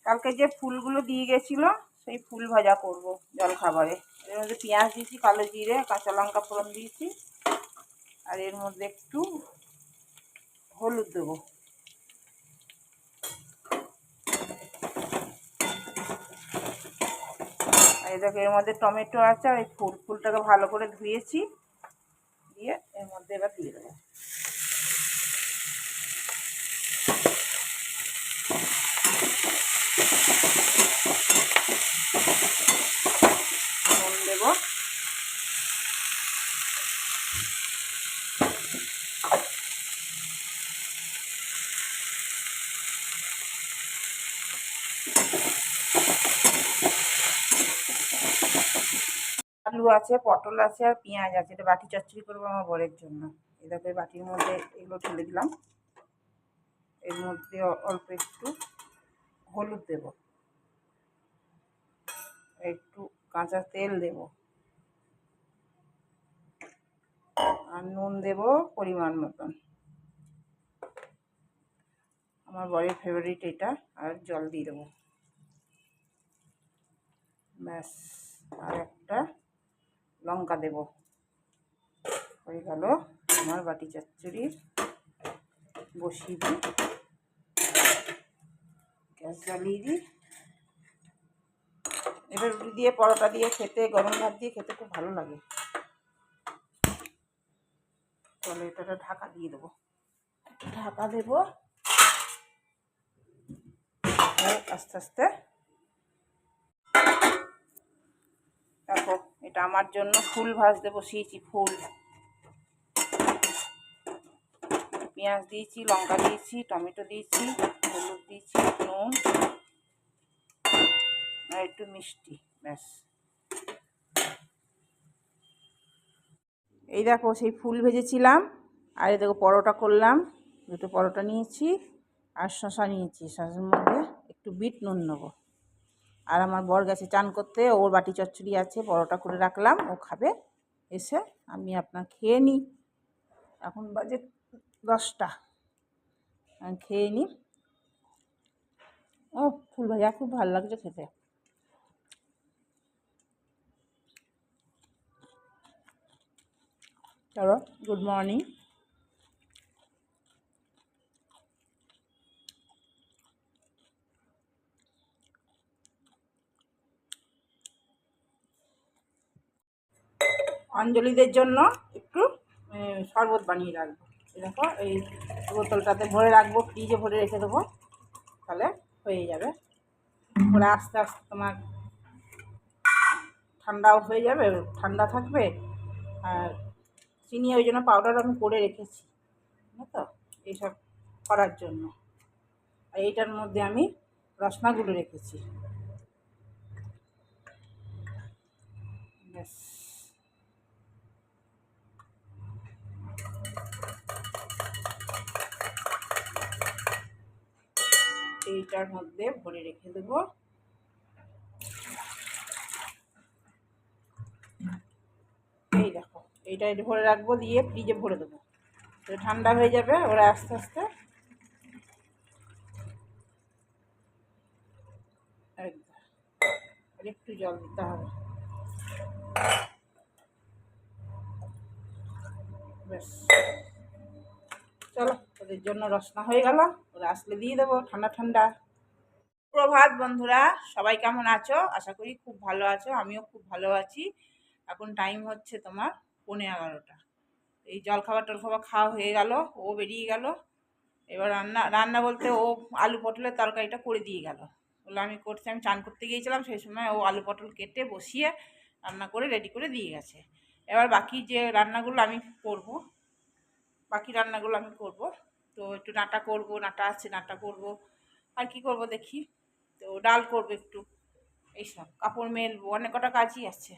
কালকে যে ফুলগুলো দিয়ে গেছিলো সেই ফুল ভাজা করব জলখাবারে। এর মধ্যে পেঁয়াজ দিয়েছি, কালো জিরে, কাঁচা লঙ্কা ফোড়ন দিয়েছি, আর এর মধ্যে একটু হলুদ দেবো। আর এই দেখো এর মধ্যে টমেটো আছে, আর এই ফুলটাকে ভালো করে ধুয়েছি, দিয়ে এর মধ্যে এবার দিয়ে দেবো। নুন দেবো, আলু আছে, পটল আছে, আর পেঁয়াজ আছে। এটা বাটি চচ্চড়ি করবো আমার বরের জন্য। এই দেখো এই বাটির মধ্যে এগুলো ঢেলে দিলাম। এর মধ্যে অল্প একটু হলুদ দেব, একটু কাঁচা তেল দেব, আর নুন দেব পরিমাণ মতন। আমার বরের ফেভারিট এটা। আর জল দিয়ে দেবো, ব্যাস। আর একটা লঙ্কা দেব। হয়ে গেল আমার বাটি চচ্চড়ি। বসিয়ে দিই, গ্যাস জ্বালিয়ে দিই। এবার রুটি দিয়ে, পরোটা দিয়ে খেতে, গরম ভাত দিয়ে খেতে খুব ভালো লাগে। তাহলে এটা ঢাকা দিয়ে দেবো। ঢাকা দেবো, আস্তে আস্তে। দেখো এটা আমার জন্য ফুল ভাজতে বসিয়েছি। ফুল, পেঁয়াজ দিয়েছি, লঙ্কা দিয়েছি, টমেটো দিয়েছি, হলুদ দিয়েছি, নুন আর একটু মিষ্টি, ব্যাস। এই দেখো সেই ফুল ভেজেছিলাম, আর এই দেখো পরোটা করলাম। দুটো পরোটা নিয়েছি, আর শশা নিয়েছি। শশার মধ্যে একটু বিট নুন নেবো। আর আমার বর গেছে চান করতে, ওর বাটি চচ্চড়ি আছে, পরোটা করে রাখলাম, ও খাবে। এসে আমি আপনার খেয়ে নিই। এখন বাজে 10টা, খেয়ে নিই। ও ফুল ভাজা খুব ভালো লাগছে খেতে। চলো, গুড মর্নিং। অঞ্জলিদের জন্য একটু শরবত বানিয়ে রাখবো। দেখো এই বোতলটাতে ভরে রাখবো, ফ্রিজে ভরে রেখে দেবো, তাহলে হয়ে যাবে। ওরা আস্তে আস্তে তোমার ঠান্ডাও হয়ে যাবে, ঠান্ডা থাকবে। আর চিনি ওই জন্য পাউডার আমি করে রেখেছি, বুঝলো তো, এইসব করার জন্য। আর এইটার মধ্যে আমি রসনাগুলো রেখেছি, ব্যাস। এইটার মধ্যে ভরে রেখে দেবো। এই দেখো এইটা ভরে রাখবো, দিয়ে ফ্রিজে ভরে দেবো, ঠান্ডা হয়ে যাবে। ওরা আস্তে আস্তে আর একটু জল দিতে হবে, ব্যাস। চলো, ওদের জন্য রসনা হয়ে গেল, ওরা আসলে দিয়ে দেবো ঠান্ডা ঠান্ডা। প্রভাত বন্ধুরা, সবাই কেমন আছো? আশা করি খুব ভালো আছো, আমিও খুব ভালো আছি। এখন টাইম হচ্ছে তোমার 11:15। এই জলখাবার টলখাবার খাওয়া হয়ে গেল, ও বেরিয়ে গেল। এবার রান্না রান্না বলতে ও আলু পটলের তরকারিটা করে দিয়ে গেল। বলে আমি করছি, আমি চান করতে গিয়েছিলাম সেই সময় ও আলু পটল কেটে বসিয়ে রান্না করে রেডি করে দিয়ে গেছে। এবার বাকি যে রান্নাগুলো আমি করব, বাকি রান্নাগুলো আমি করব। তো একটু ডাঁটা করব, ডাঁটা আছে ডাঁটা করব, আর কি করব দেখি। তো ডাল করব একটু, এইসব কাপড় মেলবো, অনেক কটা কাজই আছে।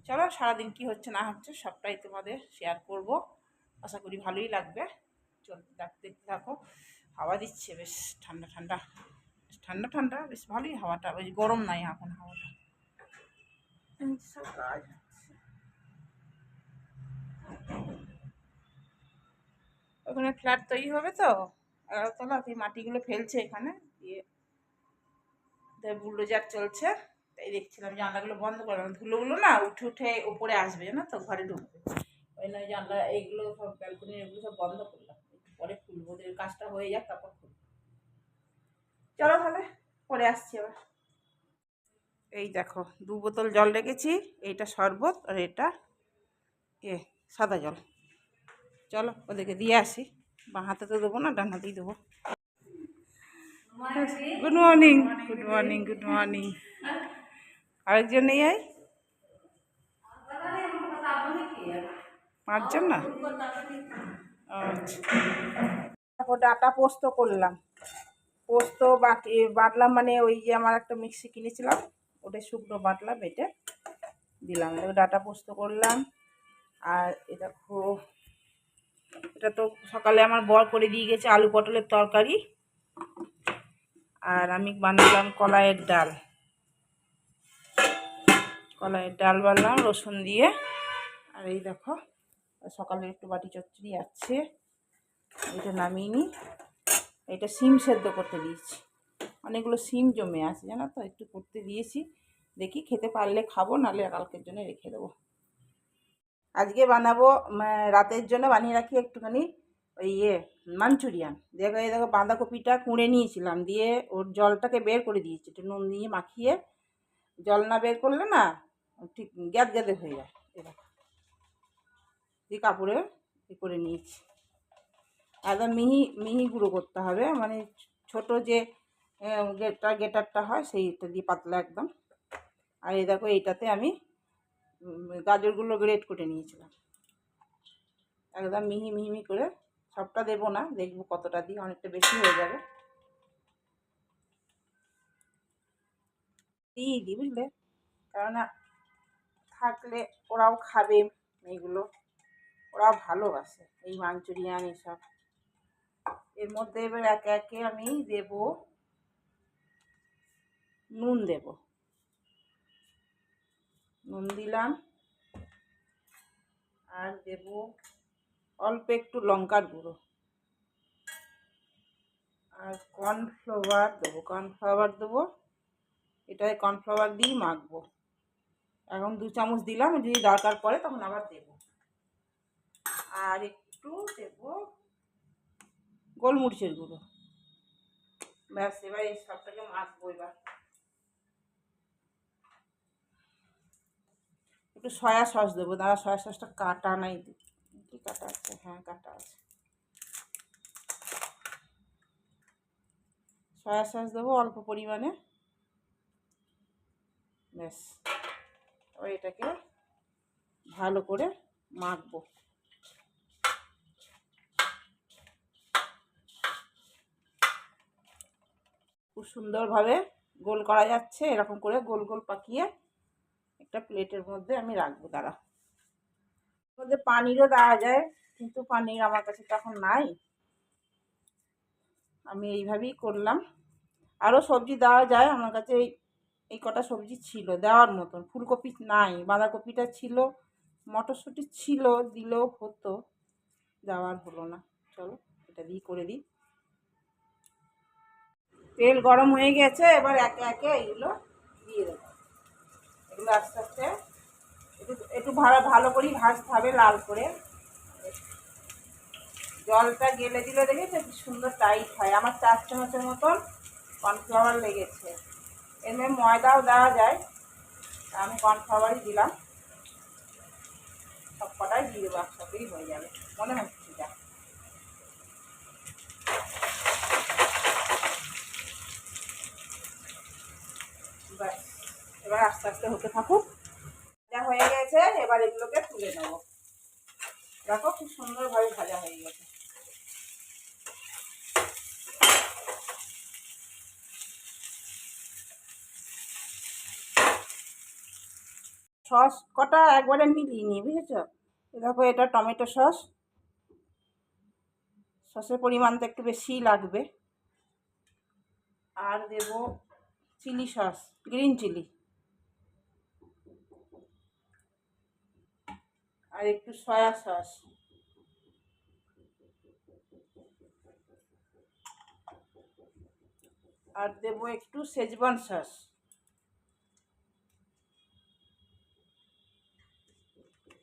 চলো, সারাদিন কি হচ্ছে না হচ্ছে সবটাই তোমাদের শেয়ার করব। আশা করি ভালোই লাগবে। চলতে দেখতে থাকো। হাওয়া দিচ্ছে বেশ ঠান্ডা ঠান্ডা, ঠান্ডা ঠান্ডা, বেশ ভালোই হাওয়াটা, বেশ গরম নাই এখন হাওয়াটা। সব কাজ ওখানে ফ্ল্যাট তৈরি হবে তো, 11তলা, সেই মাটিগুলো ফেলছে এখানে দিয়ে তো বুলডোজার চলছে, তাই দেখছিলাম জানলাগুলো বন্ধ করলাম। ধুলোগুলো না উঠে উঠে ওপরে আসবে না, তো ঘরে ঢুকবে, ওই নয় জানলা এইগুলো সব ব্যালকনির এগুলো সব বন্ধ করলাম। একটু পরে খুলবো, ওদের কাজটা হয়ে যাক তারপর খুলবো। চলো তাহলে পরে আসছি আবার। এই দেখো 2 বোতল জল রেখেছি, এইটা শরবত আর এটা সাদা জল। চলো ওদেরকে দিয়ে আসি, বাঁ হাতে তো দেবো না, ডান হাতেই দেবো। Good morning, good morning, good morning. আরেকজন নেই? আয় 5 জন না? আচ্ছা, দেখো ডাটা পোস্ত করলাম। পোস্ত বাটলাম, মানে ওই যে আমার একটা মিক্সি কিনেছিলাম, ওটা শুকনো বাটলাম, বেটে দিলাম। দেখো ডাটা পোস্ত করলাম। আর এটা দেখো, এটা তো সকালে আমার বর করে দিয়ে গেছে, আলু পটলের তরকারি। আর আমি বানালাম কলাইয়ের ডাল। কলাইয়ের ডাল বানালাম রসুন দিয়ে। আর এই দেখো সকালে একটু বাটি চচ্চড়ি আছে, এটা নামিয়ে নিই। এটা সিম সেদ্ধ করতে দিয়েছি, অনেকগুলো সিম জমে আছে জানো তো, একটু করতে দিয়েছি, দেখি খেতে পারলে খাবো, নাহলে কালকের জন্য রেখে দেবো। আজকে বানাবো, রাতের জন্য বানিয়ে রাখি একটুখানি ওই মাঞ্চুরিয়ান। দেখো এই দেখো বাঁধাকপিটা কুঁড়ে নিয়েছিলাম, দিয়ে ওর জলটাকে বের করে দিয়েছি, একটু নুন দিয়ে মাখিয়ে। জল না বের করলে না ঠিক গ্যাদ গ্যাদে হয়ে যায়। এবার দিয়ে কাপড়ে করে নিয়েছি। একদম মিহি মিহি গুঁড়ো করতে হবে, মানে ছোট যে গেটারটা হয় সেইটা দিয়ে পাতলা একদম। আর এই দেখো এইটাতে আমি গাজরগুলো গ্রেট করে নিয়েছিলাম, একদম মিহি মিহি করে। সবটা দেবো না, দেখবো কতটা দিই, অনেকটা বেশি হয়ে যাবে। দিই বুঝলে, কেননা থাকলে ওরাও খাবে, এইগুলো ওরাও ভালোবাসে এই মাঞ্চুরিয়ান এসব। এর মধ্যে এবার একে একে আমি দেব নুন, দেব নুন দিলাম। আর দেব অল্প একটু লঙ্কার গুঁড়ো। আর কর্নফ্লাওয়ার দেবো, কর্নফ্লাওয়ার দেবো। এটাই কর্নফ্লাওয়ার দিয়েই মাখবো। এখন 2 চামচ দিলাম, যদি দরকার পড়ে তখন আবার দেব। আর একটু দেব গোলমরিচের গুঁড়ো। ব্যাস, এবার এই সবটাকে মাখবো। এবার একটু সয়া সস দেবো, দাঁড়া সয়া সসটা কাটা নাই, কি কাটা আছে? হ্যাঁ কাটা আছে। সয়া সস দেবো অল্প পরিমাণে। ব্যাস, এবার এটাকে ভালো করে মাখবো। খুব সুন্দরভাবে গোল করা যাচ্ছে, এরকম করে গোল গোল পাকিয়ে একটা প্লেটের মধ্যে আমি রাখবো। দাঁড়া, মধ্যে পানিরও দেওয়া যায়, কিন্তু পানির আমার কাছে তো এখন নাই, আমি এইভাবেই করলাম। আরও সবজি দেওয়া যায়, আমার কাছে এই কটা সবজি ছিল দেওয়ার মতন। ফুলকপি নাই, বাঁধাকপিটা ছিল, মটরশুঁটি ছিল, দিলেও হতো, দেওয়ার হলো না। চলো এটা দিয়ে করে দিই। তেল গরম হয়ে গেছে, এবার একে একে এগুলো দিয়ে দেবো। এগুলো আস্তে আস্তে একটু একটু ভালো করেই ভাজতে হবে, লাল করে। জলটা গেলে দিলে দেখেছে কি সুন্দর টাইট হয়। আমার 4 চামচের মতন কর্নফ্লাওয়ার লেগেছে। এর মধ্যে ময়দাও দেওয়া যায়, আমি কর্নফ্লাওয়ারই দিলাম। সব কটাই দিয়ে দেবো, একসাথেই হয়ে যাবে মনে হচ্ছে যা। ব্যাস, এবার আস্তে আস্তে হতে থাকুক। ভাজা হয়ে গেছে, এবার এগুলোকে তুলে নেব। দেখো খুব সুন্দরভাবে ভাজা হয়ে গেছে। সস কটা একবারে মিলিয়ে নিই, বুঝেছ? দেখো এটা টমেটো সস, সসের পরিমাণটা একটু বেশিই লাগবে। আর দেব চিলি সস, গ্রিন চিলি, আর একটু সয়া সস। আর দেবো একটু শেজওয়ান সস।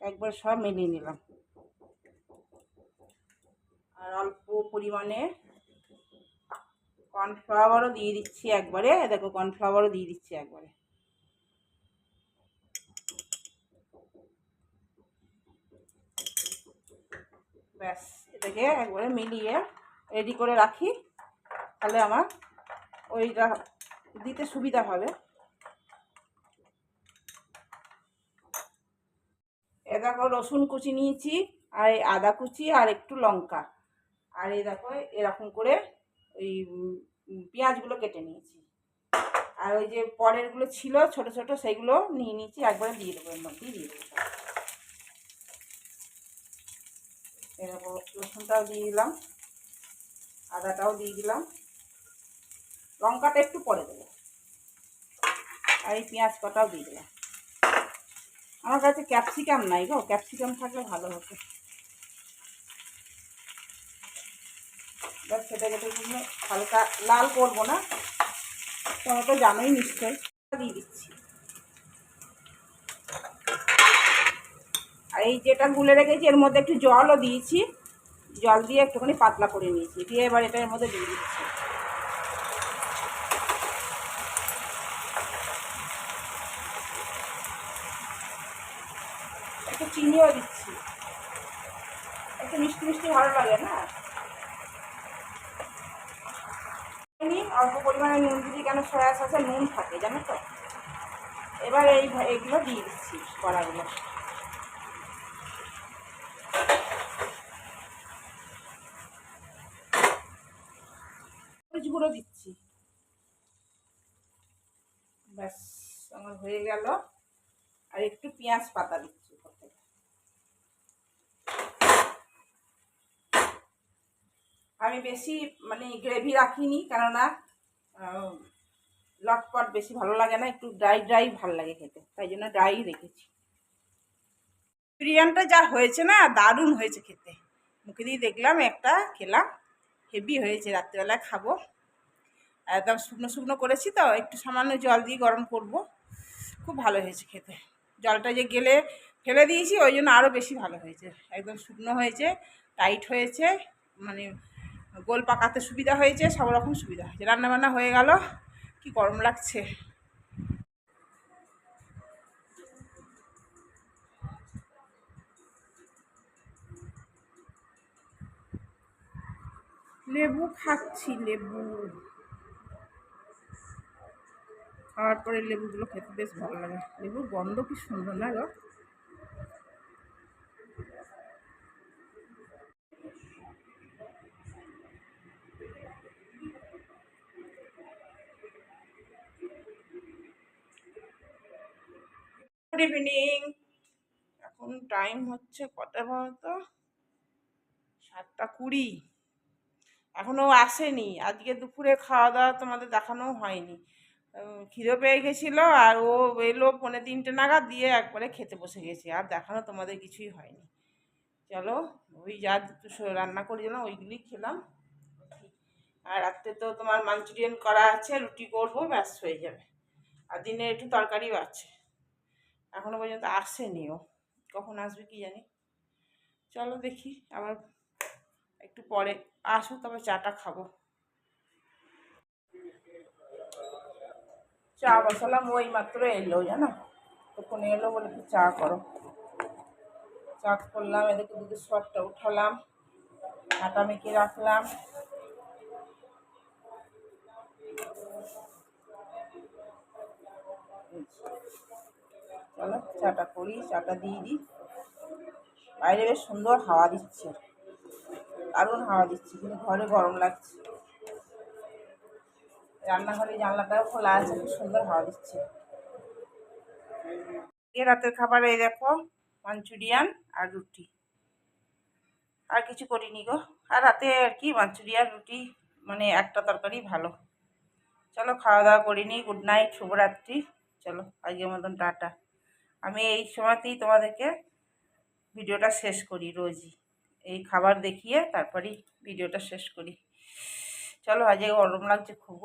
একবার সব মিলিয়ে নিলাম। আর অল্প পরিমাণে কর্নফ্লাওয়ারও দিয়ে দিচ্ছি একবারে। দেখো কর্নফ্লাওয়ারও দিয়ে দিচ্ছি একবারে। ব্যাস, এটাকে একবারে মিলিয়ে রেডি করে রাখি, তাহলে আমার ওইটা দিতে সুবিধা হবে। এ দেখো রসুন কুচি নিয়েছি, আর এই আদা কুচি, আর একটু লঙ্কা, আর এই দেখো এরকম করে ওই পেঁয়াজগুলো কেটে নিয়েছি। আর ওই যে পরেরগুলো ছিল ছোট ছোট, সেইগুলো নিয়ে নিয়েছি, একবারে দিয়ে দেবো, এর মধ্যেই দিয়ে দেবো। এরকম রসুনটাও দিয়ে দিলাম, আদাটাও দিয়ে দিলাম, লঙ্কাটা একটু পরে দেবো, আর এই পেঁয়াজ কটাও দিয়ে দিলাম। আমার কাছে ক্যাপসিকাম নাই গো, ক্যাপসিকাম থাকলে ভালো হতো। ব্যাস, সেটাকে হালকা লাল করবো না, তোমরা তো জানোই নিশ্চয়ই। দিয়ে দিচ্ছি। আর এই যেটা গুলে রেখেছি এর মধ্যে একটু জলও দিয়েছি, জল দিয়ে একটুখানি পাতলা করে নিয়েছি, দিয়ে এবার এটার মধ্যে দিয়ে দিচ্ছি। একটু চিনিও দিচ্ছি, একটু মিষ্টি মিষ্টি ভালো লাগে না। অল্প পরিমাণে নুন দিদি, কেন সয়া সসে নুন থাকে জানো তো। এবার এইগুলো দিয়ে দিচ্ছি, কড়াগুলো। মরিচ গুঁড়ো দিচ্ছি। ব্যাস, আমার হয়ে গেল। আর একটু পেঁয়াজ পাতা দিচ্ছি। আমি বেশি মানে গ্রেভি রাখিনি, কেননা লটপট বেশি ভালো লাগে না, একটু ড্রাই ড্রাই ভালো লাগে খেতে, তাই জন্য ড্রাই রেখেছি। বিরিয়ানিটা যা হয়েছে না, দারুণ হয়েছে খেতে। মুখে দিয়ে দেখলাম, একটা খেলাম, হেভি হয়েছে। রাত্রিবেলায় খাবো। একদম শুকনো শুকনো করেছি তো, একটু সামান্য জল দিয়ে গরম করব, খুব ভালো হয়েছে খেতে। জলটা যে গেলে ফেলে দিয়েছি, ওই জন্য আরও বেশি ভালো হয়েছে। একদম শুকনো হয়েছে, টাইট হয়েছে, মানে গোল পাকাতে সুবিধা হয়েছে, সব রকম সুবিধা হয়েছে। রান্নাবান্না হয়ে গেল। কি গরম লাগছে। লেবু খাচ্ছি, লেবু খাওয়ার পরে লেবুগুলো খেতে বেশ ভালো লাগে। লেবুর গন্ধ কি সুন্দর না গো। Good evening. এখন টাইম হচ্ছে কটা বলতো, 7:20। এখনও আসেনি। আজকে দুপুরে খাওয়া দাওয়া তোমাদের দেখানোও হয়নি। খিদে পেয়ে গেছিলো, আর ও এলো 2:45 নাগাদ, দিয়ে একবারে খেতে বসে গেছি, আর দেখানো তোমাদের কিছুই হয়নি। চলো, ওই যা দুটো রান্না করেছিলাম ওইগুলি খেলাম। আর রাত্রে তো তোমার মাঞ্চুরিয়ান করা আছে, রুটি করবো, ব্যাস হয়ে যাবে। আর দিনে একটু তরকারিও আছে। এখনো পর্যন্ত আসেনি ও, কখন আসবে কি জানি। চলো দেখি, আবার একটু পরে আসো, তবে চাটা খাবো। চা বসালাম, ওই মাত্র এলো জানো, তখন এলো, বলে চা করো। চা করলাম, এদিকে দুধের সরটা উঠালাম, আটা মেখে রাখলাম। চলো চাটা করি, চাটা দিয়ে দিই। বাইরে বেশ সুন্দর হাওয়া দিচ্ছে, দারুণ হাওয়া দিচ্ছে, কিন্তু ঘরে গরম লাগছে। রান্নাঘরে জানলাটাও খোলা আছে, খুব সুন্দর হাওয়া দিচ্ছে। রাতের খাবারে এই দেখো, মাঞ্চুরিয়ান আর রুটি, আর কিছু করিনি গো। আর রাতে আর কি, মাঞ্চুরিয়ান রুটি, মানে একটা তরকারি ভালো। চলো খাওয়া দাওয়া করিনি। গুড নাইট, শুভরাত্রি। চলো আজকের মতন টাটা। আমি এই সময়তেই তোমাদেরকে ভিডিওটা শেষ করি রোজই, এই খাবার দেখিয়ে তারপরেই ভিডিওটা শেষ করি। চলো, আজকে গরম লাগছে খুব।